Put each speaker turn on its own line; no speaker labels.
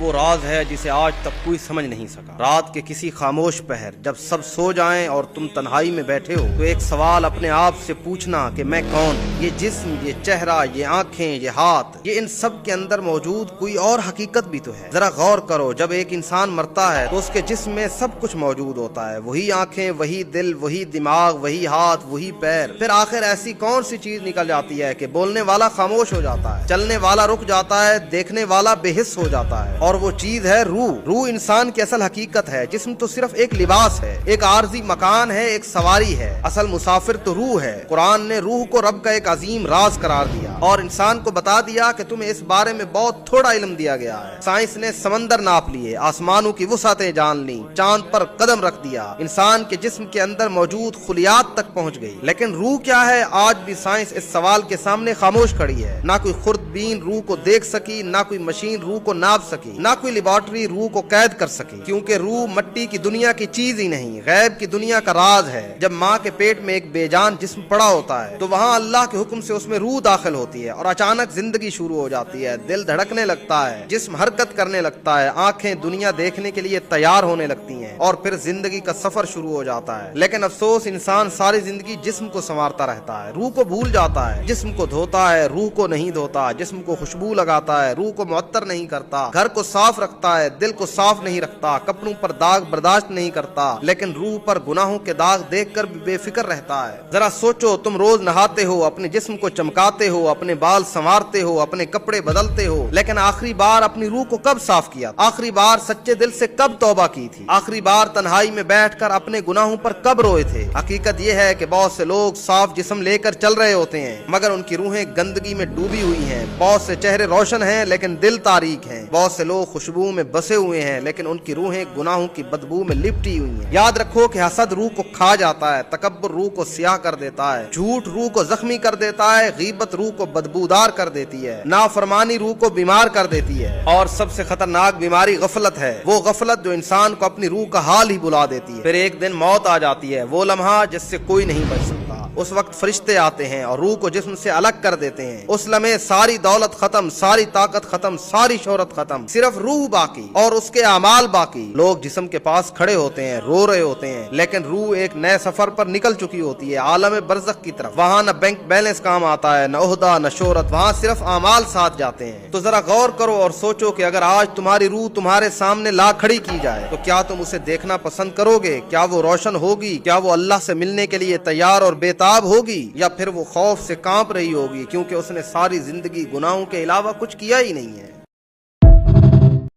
وہ راز ہے جسے آج تک کوئی سمجھ نہیں سکا۔ رات کے کسی خاموش پہر جب سب سو جائیں اور تم تنہائی میں بیٹھے ہو تو ایک سوال اپنے آپ سے پوچھنا کہ میں کون ہوں؟ یہ جسم، یہ چہرہ، یہ آنکھیں، یہ ہاتھ، یہ ان سب کے اندر موجود کوئی اور حقیقت بھی تو ہے۔ ذرا غور کرو، جب ایک انسان مرتا ہے تو اس کے جسم میں سب کچھ موجود ہوتا ہے، وہی آنکھیں، وہی دل، وہی دماغ، وہی ہاتھ، وہی پیر۔ پھر آخر ایسی کون سی چیز نکل جاتی ہے کہ بولنے والا خاموش ہو جاتا ہے، چلنے والا رک جاتا ہے، دیکھنے والا بے حس ہو جاتا ہے؟ اور وہ چیز ہے روح۔ روح انسان کی اصل حقیقت ہے، جسم تو صرف ایک لباس ہے، ایک عارضی مکان ہے، ایک سواری ہے، اصل مسافر تو روح ہے۔ قرآن نے روح کو رب کا ایک عظیم راز قرار دیا اور انسان کو بتا دیا کہ تمہیں اس بارے میں بہت تھوڑا علم دیا گیا ہے۔ سائنس نے سمندر ناپ لیے، آسمانوں کی وسعتیں جان لیں، چاند پر قدم رکھ دیا، انسان کے جسم کے اندر موجود خلیات تک پہنچ گئی، لیکن روح کیا ہے؟ آج بھی سائنس اس سوال کے سامنے خاموش کھڑی ہے۔ نہ کوئی خوردبین روح کو دیکھ سکی، نہ کوئی مشین روح کو ناپ سکی، نہ کوئی لیبارٹری روح کو قید کر سکی، کیونکہ روح مٹی کی دنیا کی چیز ہی نہیں، غیب کی دنیا کا راز ہے۔ جب ماں کے پیٹ میں ایک بے جان جسم پڑا ہوتا ہے تو وہاں اللہ کے حکم سے اس میں روح داخل ہوتی ہے اور اچانک زندگی شروع ہو جاتی ہے، دل دھڑکنے لگتا ہے، جسم حرکت کرنے لگتا ہے، آنکھیں دنیا دیکھنے کے لیے تیار ہونے لگتی ہیں اور پھر زندگی کا سفر شروع ہو جاتا ہے۔ لیکن افسوس، انسان ساری زندگی جسم کو سنوارتا رہتا ہے، روح کو بھول جاتا ہے، جسم کو دھوتا ہے، روح کو نہیں دھوتا، جسم کو خوشبو لگاتا ہے، روح کو معطر نہیں کرتا، گھر کو صاف رکھتا ہے، دل کو صاف نہیں رکھتا، کپڑوں پر داغ برداشت نہیں کرتا، لیکن روح پر گناہوں کے داغ دیکھ کر بھی بے فکر رہتا ہے۔ ذرا سوچو، تم روز نہاتے ہو، اپنے جسم کو چمکاتے ہو، اپنے بال سنوارتے ہو، اپنے کپڑے بدلتے ہو، لیکن آخری بار اپنی روح کو کب صاف کیا؟ آخری بار سچے دل سے کب توبہ کی تھی؟ آخری بار تنہائی میں بیٹھ کر اپنے گناہوں پر کب روئے تھے؟ حقیقت یہ ہے کہ بہت سے لوگ صاف جسم لے کر چل رہے ہوتے ہیں مگر ان کی روحیں گندگی میں ڈوبی ہوئی ہیں۔ بہت سے چہرے روشن ہیں لیکن دل تاریک ہیں، بہت سے لوگ خوشبو میں بسے ہوئے ہیں لیکن ان کی روحیں گناہوں کی بدبو میں لپٹی ہوئی ہیں۔ یاد رکھو کہ حسد روح کو کھا جاتا ہے، تکبر روح کو سیاہ کر دیتا ہے، جھوٹ روح کو زخمی کر دیتا ہے، غیبت روح کو بدبودار کر دیتی ہے، نافرمانی روح کو بیمار کر دیتی ہے، اور سب سے خطرناک بیماری غفلت ہے، وہ غفلت جو انسان کو اپنی روح کا حال ہی بلا دیتی ہے۔ پھر ایک دن موت آ جاتی ہے، وہ لمحہ جس سے کوئی نہیں بچ سکتا۔ اس وقت فرشتے آتے ہیں اور روح کو جسم سے الگ کر دیتے ہیں۔ اس لمحے ساری دولت ختم، ساری طاقت ختم، ساری شہرت ختم، صرف روح باقی اور اس کے اعمال باقی۔ لوگ جسم کے پاس کھڑے ہوتے ہیں، رو رہے ہوتے ہیں، لیکن روح ایک نئے سفر پر نکل چکی ہوتی ہے، عالم برزخ کی طرف۔ وہاں نہ بینک بیلنس کام آتا ہے، نہ عہدہ، نہ شہرت، وہاں صرف اعمال ساتھ جاتے ہیں۔ تو ذرا غور کرو اور سوچو کہ اگر آج تمہاری روح تمہارے سامنے لا کھڑی کی جائے تو کیا تم اسے دیکھنا پسند کرو گے؟ کیا وہ روشن ہوگی؟ کیا وہ اللہ سے ملنے کے لیے تیار اور بےتاب ہوگی، یا پھر وہ خوف سے کانپ رہی ہوگی کیونکہ اس نے ساری زندگی گناہوں کے علاوہ کچھ کیا ہی نہیں ہے؟